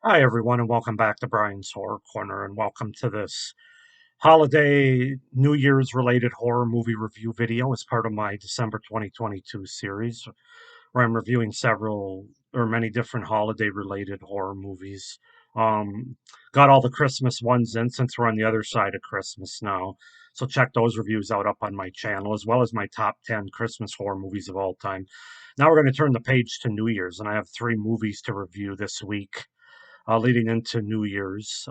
Hi, everyone, and welcome back to Brian's Horror Corner, and welcome to this holiday New Year's related horror movie review video as part of my December 2022 series, where I'm reviewing several or many different holiday related horror movies. Um, got all the Christmas ones in since we're on the other side of Christmas now. So check those reviews out up on my channel, as well as my top 10 Christmas horror movies of all time. Now we're going to turn the page to New Year's, and I have three movies to review this week leading into New Year's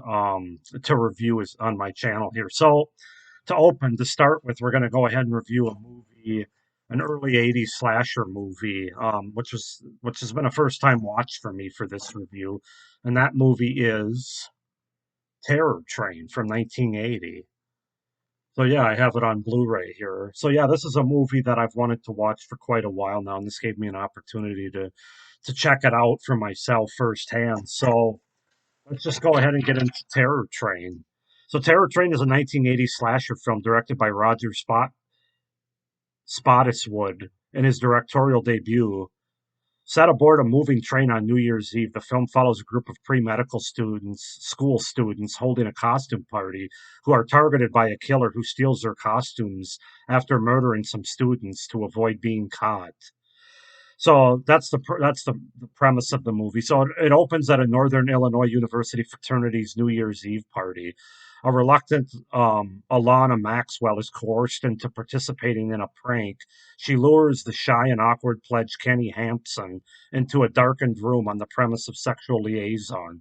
to review is on my channel here. So to start with, we're going to go ahead and review a movie, an early '80s slasher movie, which has been a first time watch for me for this review, and that movie is Terror Train from 1980. So yeah, I have it on Blu-ray here. So yeah, this is a movie that I've wanted to watch for quite a while now, and this gave me an opportunity to check it out for myself firsthand. So let's just go ahead and get into Terror Train. So, Terror Train is a 1980s slasher film directed by Roger Spottiswoode in his directorial debut. Set aboard a moving train on New Year's Eve, the film follows a group of pre-medical school students, holding a costume party who are targeted by a killer who steals their costumes after murdering some students to avoid being caught. So that's the premise of the movie. So it opens at a Northern Illinois University fraternity's New Year's Eve party. A reluctant Alana Maxwell is coerced into participating in a prank. She lures the shy and awkward pledge Kenny Hampson into a darkened room on the premise of sexual liaison.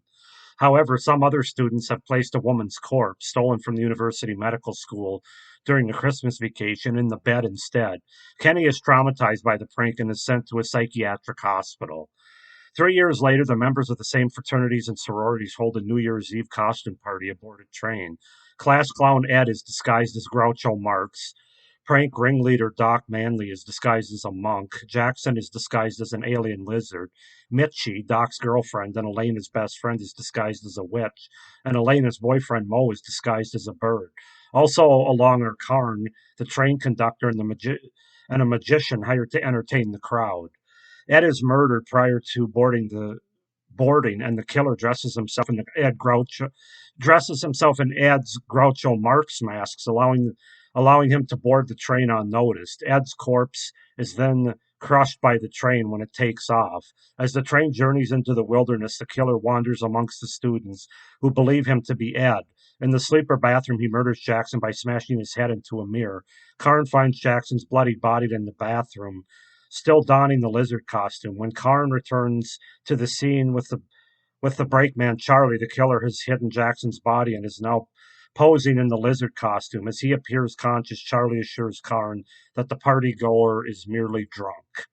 However, some other students have placed a woman's corpse, stolen from the university medical school during the Christmas vacation, in the bed instead. Kenny is traumatized by the prank and is sent to a psychiatric hospital. 3 years later, the members of the same fraternities and sororities hold a New Year's Eve costume party aboard a train. Class clown Ed is disguised as Groucho Marx. Prank ringleader Doc Manley is disguised as a monk. Jackson is disguised as an alien lizard. Mitchie, Doc's girlfriend, and Elena's best friend, is disguised as a witch. And Elena's boyfriend, Mo, is disguised as a bird. Also along are Karn, the train conductor, and a magician hired to entertain the crowd. Ed is murdered prior to boarding, and the killer dresses himself in Ed's Groucho Marx masks, allowing him to board the train unnoticed. Ed's corpse is then crushed by the train when it takes off. As the train journeys into the wilderness, the killer wanders amongst the students who believe him to be Ed. In the sleeper bathroom, he murders Jackson by smashing his head into a mirror. Karn finds Jackson's bloody body in the bathroom, still donning the lizard costume. When Karn returns to the scene with the brakeman Charlie, the killer has hidden Jackson's body and is now posing in the lizard costume. As he appears conscious, Charlie assures Karn that the party goer is merely drunk.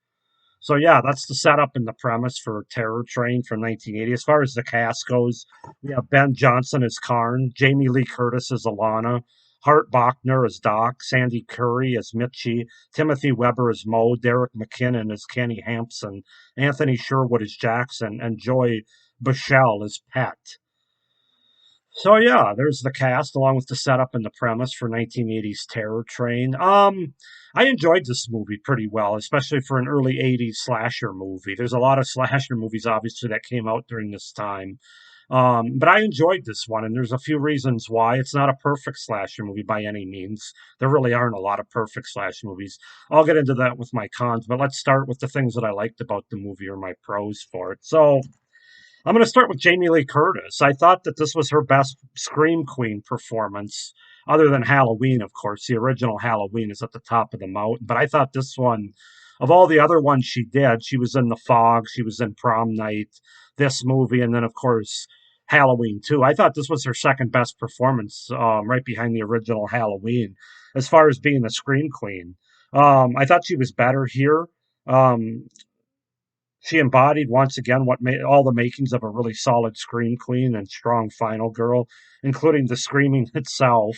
So yeah, that's the setup and the premise for Terror Train from 1980. As far as the cast goes, we have Ben Johnson as Karn, Jamie Lee Curtis as Alana, Hart Bachner as Doc, Sandy Curry as Mitchie, Timothy Weber as Mo, Derek McKinnon as Kenny Hampson, Anthony Sherwood as Jackson, and Joy Bushell as Pet. So yeah, there's the cast along with the setup and the premise for 1980s Terror Train. I enjoyed this movie pretty well, especially for an early '80s slasher movie. There's a lot of slasher movies obviously that came out during this time. But I enjoyed this one, and there's a few reasons why. It's not a perfect slasher movie by any means. There really aren't a lot of perfect slasher movies. I'll get into that with my cons, but let's start with the things that I liked about the movie or my pros for it. So, I'm going to start with Jamie Lee Curtis. I thought that this was her best Scream Queen performance, other than Halloween, of course. The original Halloween is at the top of the mountain. But I thought this one, of all the other ones she did, she was in The Fog, she was in Prom Night, this movie, and then, of course, Halloween, too. I thought this was her second best performance, right behind the original Halloween, as far as being a Scream Queen. I thought she was better here. Um, she embodied once again what made all the makings of a really solid scream queen and strong final girl, including the screaming itself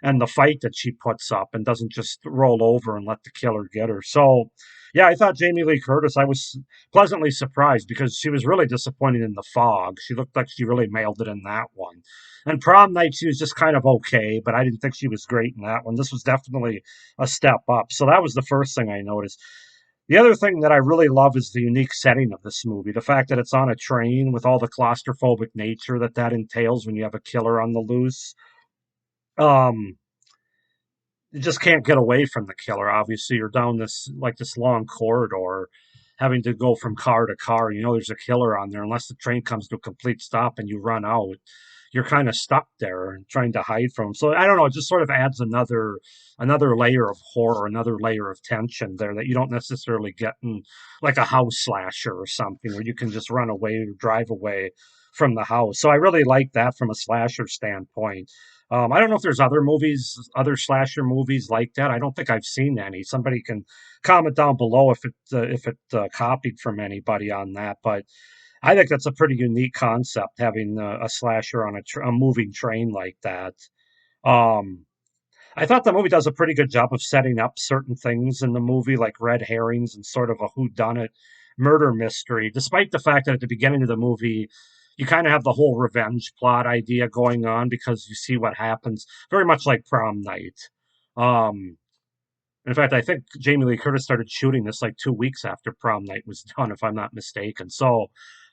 and the fight that she puts up and doesn't just roll over and let the killer get her. So, yeah, I thought Jamie Lee Curtis, I was pleasantly surprised because she was really disappointing in The Fog. She looked like she really mailed it in that one. And Prom Night, she was just kind of okay, but I didn't think she was great in that one. This was definitely a step up. So that was the first thing I noticed. The other thing that I really love is the unique setting of this movie. The fact that it's on a train with all the claustrophobic nature that that entails when you have a killer on the loose. Um, you just can't get away from the killer. Obviously, you're down this long corridor, having to go from car to car. You know, there's a killer on there. Unless the train comes to a complete stop and you run out, you're kind of stuck there and trying to hide from him. So I don't know. It just sort of adds another layer of horror, another layer of tension there that you don't necessarily get in like a house slasher or something where you can just run away or drive away from the house. So I really like that from a slasher standpoint. I don't know if there's other movies, other slasher movies like that. I don't think I've seen any. Somebody can comment down below if it copied from anybody on that. But I think that's a pretty unique concept, having a slasher on a moving train like that. Um, I thought the movie does a pretty good job of setting up certain things in the movie, like red herrings and sort of a whodunit murder mystery, despite the fact that at the beginning of the movie, you kind of have the whole revenge plot idea going on because you see what happens, very much like Prom Night. Um, in fact, I think Jamie Lee Curtis started shooting this like 2 weeks after Prom Night was done, if I'm not mistaken. So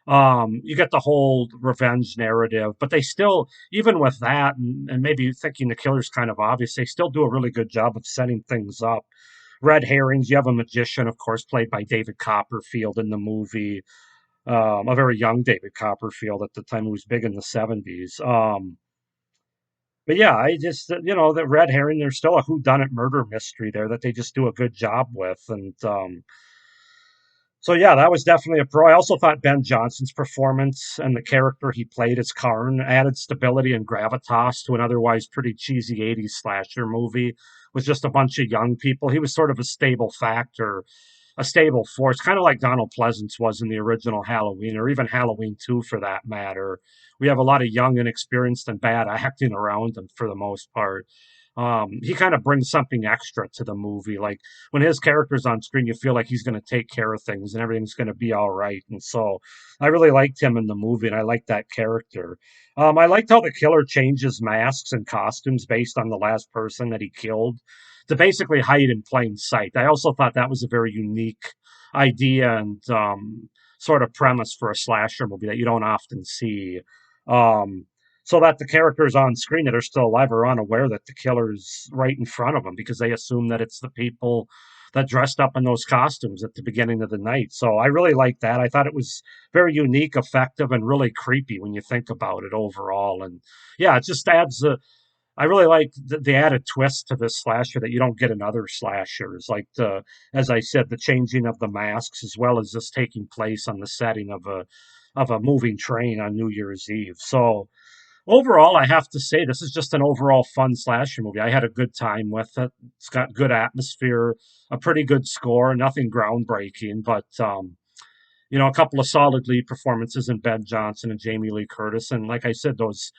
you get the whole revenge narrative, but they still, even with that, and maybe thinking the killer's kind of obvious, they still do a really good job of setting things up. Red herrings, you have a magician, of course, played by David Copperfield in the movie, a very young David Copperfield at the time, who was big in the 70s. But yeah, I just the red herring. There's still a whodunit murder mystery there that they just do a good job with, and so yeah, that was definitely a pro. I also thought Ben Johnson's performance and the character he played as Karn added stability and gravitas to an otherwise pretty cheesy '80s slasher movie with just a bunch of young people. He was sort of a stable factor, a stable force, kind of like Donald Pleasance was in the original Halloween, or even Halloween 2 for that matter. We have a lot of young, inexperienced, and bad acting around him for the most part. He kind of brings something extra to the movie. Like when his character's on screen, you feel like he's going to take care of things and everything's going to be all right. And so I really liked him in the movie, and I liked that character. I liked how the killer changes masks and costumes based on the last person that he killed to basically hide in plain sight. I also thought that was a very unique idea and sort of premise for a slasher movie that you don't often see. Um, so that the characters on screen that are still alive are unaware that the killer's right in front of them because they assume that it's the people that dressed up in those costumes at the beginning of the night. So I really liked that. I thought it was very unique, effective, and really creepy when you think about it overall. And yeah, it just adds a, I really like the added twist to this slasher that you don't get in other slashers, like as I said, the changing of the masks, as well as this taking place on the setting of a moving train on New Year's Eve. So overall, I have to say this is just an overall fun slasher movie. I had a good time with it. It's got good atmosphere, a pretty good score, nothing groundbreaking, but a couple of solid lead performances in Ben Johnson and Jamie Lee Curtis, and like I said, those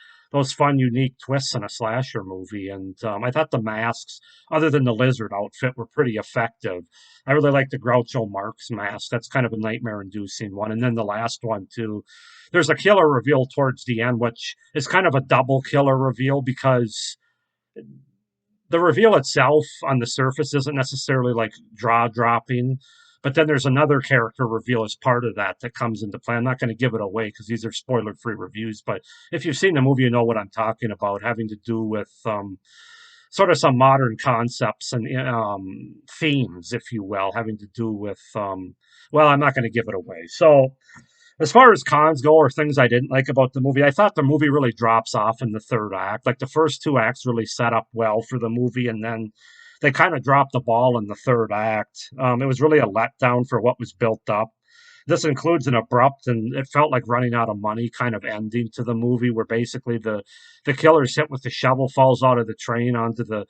fun, unique twists in a slasher movie. And I thought the masks, other than the lizard outfit, were pretty effective. I really like the Groucho Marx mask. That's kind of a nightmare-inducing one. And then the last one too. There's a killer reveal towards the end, which is kind of a double killer reveal because the reveal itself on the surface isn't necessarily like jaw dropping, but then there's another character reveal as part of that that comes into play. I'm not going to give it away because these are spoiler free reviews, but if you've seen the movie, you know what I'm talking about, having to do with sort of some modern concepts and themes, if you will, having to do with, well, I'm not going to give it away. So as far as cons go or things I didn't like about the movie, I thought the movie really drops off in the third act. Like the first two acts really set up well for the movie, and then they kind of dropped the ball in the third act. It was really a letdown for what was built up. This includes an abrupt and it felt like running out of money kind of ending to the movie, where basically the killer's hit with the shovel, falls out of the train onto the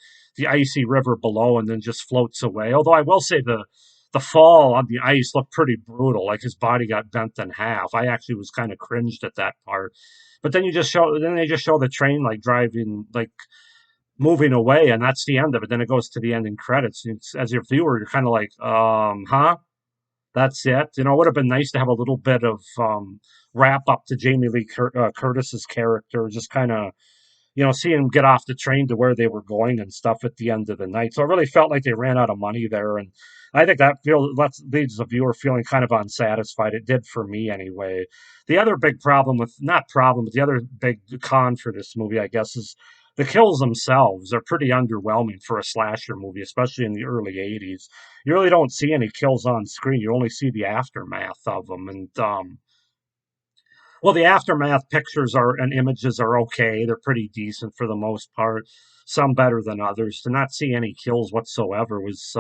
icy river below, and then just floats away. Although I will say the fall on the ice looked pretty brutal, like his body got bent in half. I actually was kind of cringed at that part. But then they just show the train like driving, like moving away, and that's the end of it. Then it goes to the ending credits. As your viewer, you're kind of like, huh? That's it. It would have been nice to have a little bit of wrap up to Jamie Lee Curtis's character, just kind of see him get off the train to where they were going and stuff at the end of the night. So I really felt like they ran out of money there, and I think that leaves the viewer feeling kind of unsatisfied. It did for me anyway. The other big problem with not problem, but the other big con for this movie, I guess, is the kills themselves are pretty underwhelming for a slasher movie, especially in the early '80s. You really don't see any kills on screen. You only see the aftermath of them, and well, the aftermath pictures are and images are okay. They're pretty decent for the most part. Some better than others. To not see any kills whatsoever was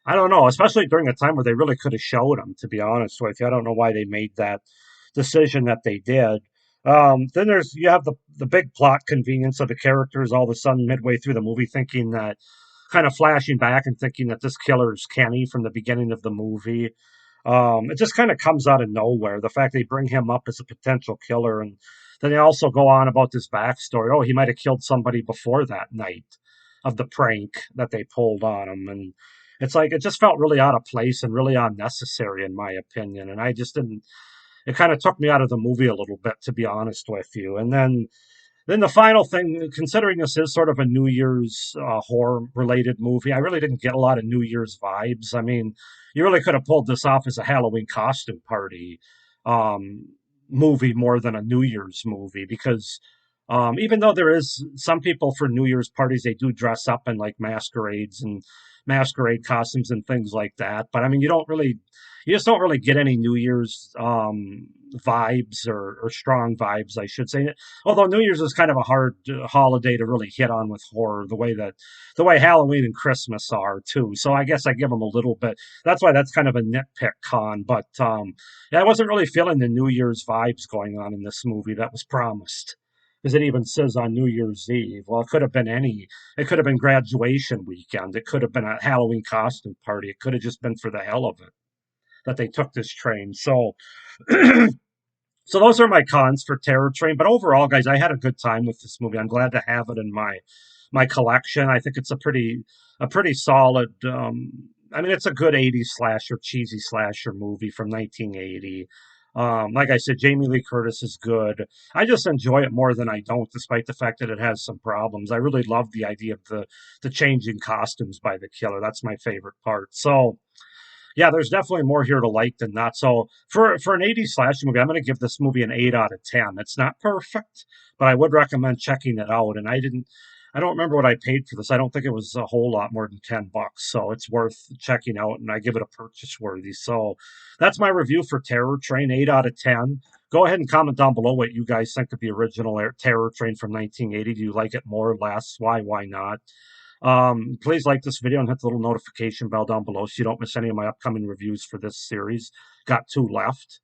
I don't know, especially during a time where they really could have showed them, to be honest with you. I don't know why they made that decision that they did. Then you have the big plot convenience of the characters all of a sudden midway through the movie thinking that kind of flashing back and thinking that this killer is Kenny from the beginning of the movie. It just kind of comes out of nowhere. The fact they bring him up as a potential killer, and then they also go on about this backstory. Oh, he might have killed somebody before that night of the prank that they pulled on him, and it's like it just felt really out of place and really unnecessary, in my opinion. And I just didn't. It kind of took me out of the movie a little bit, to be honest with you. And then the final thing, considering this is sort of a New Year's horror related movie, I really didn't get a lot of New Year's vibes. I mean, you really could have pulled this off as a Halloween costume party um, movie more than a New Year's movie because even though there is some people for New Year's parties, they do dress up in like masquerades and masquerade costumes and things like that. But I mean, you just don't really get any New Year's vibes or strong vibes, I should say. Although New Year's is kind of a hard holiday to really hit on with horror, the way Halloween and Christmas are too. So I guess I give them a little bit. That's why that's kind of a nitpick con. But yeah, I wasn't really feeling the New Year's vibes going on in this movie that was promised. Because it even says on New Year's Eve. Well, it could have been any. It could have been graduation weekend. It could have been a Halloween costume party. It could have just been for the hell of it that they took this train. So, so those are my cons for Terror Train. But overall, guys, I had a good time with this movie. I'm glad to have it in my collection. I think it's a pretty solid. I mean, it's a good '80s slasher, cheesy slasher movie from 1980. Like I said, Jamie Lee Curtis is good. I just enjoy it more than I don't, despite the fact that it has some problems. I really love the idea of the changing costumes by the killer. That's my favorite part. So yeah, there's definitely more here to like than not. So for an '80s slasher movie, I'm going to give this movie an 8 out of 10. It's not perfect, but I would recommend checking it out. And I don't remember what I paid for this. I don't think it was a whole lot more than $10, so it's worth checking out. And I give it a purchase worthy. So that's my review for Terror Train, 8 out of 10. Go ahead and comment down below what you guys think of the original Terror Train from 1980. Do you like it more or less? Why not? Please like this video and hit the little notification bell down below so you don't miss any of my upcoming reviews for this series. Got 2 left.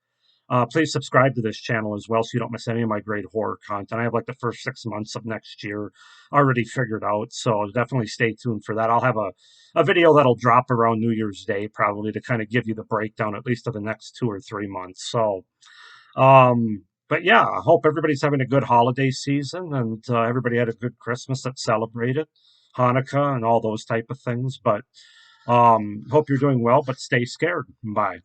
Please subscribe to this channel as well so you don't miss any of my great horror content. I have like the first 6 months of next year already figured out, so definitely stay tuned for that. I'll have a video that'll drop around New Year's Day probably to kind of give you the breakdown at least of the next 2 or 3 months. So, but yeah, I hope everybody's having a good holiday season and everybody had a good Christmas that celebrated Hanukkah and all those type of things. But hope you're doing well, but stay scared. Bye.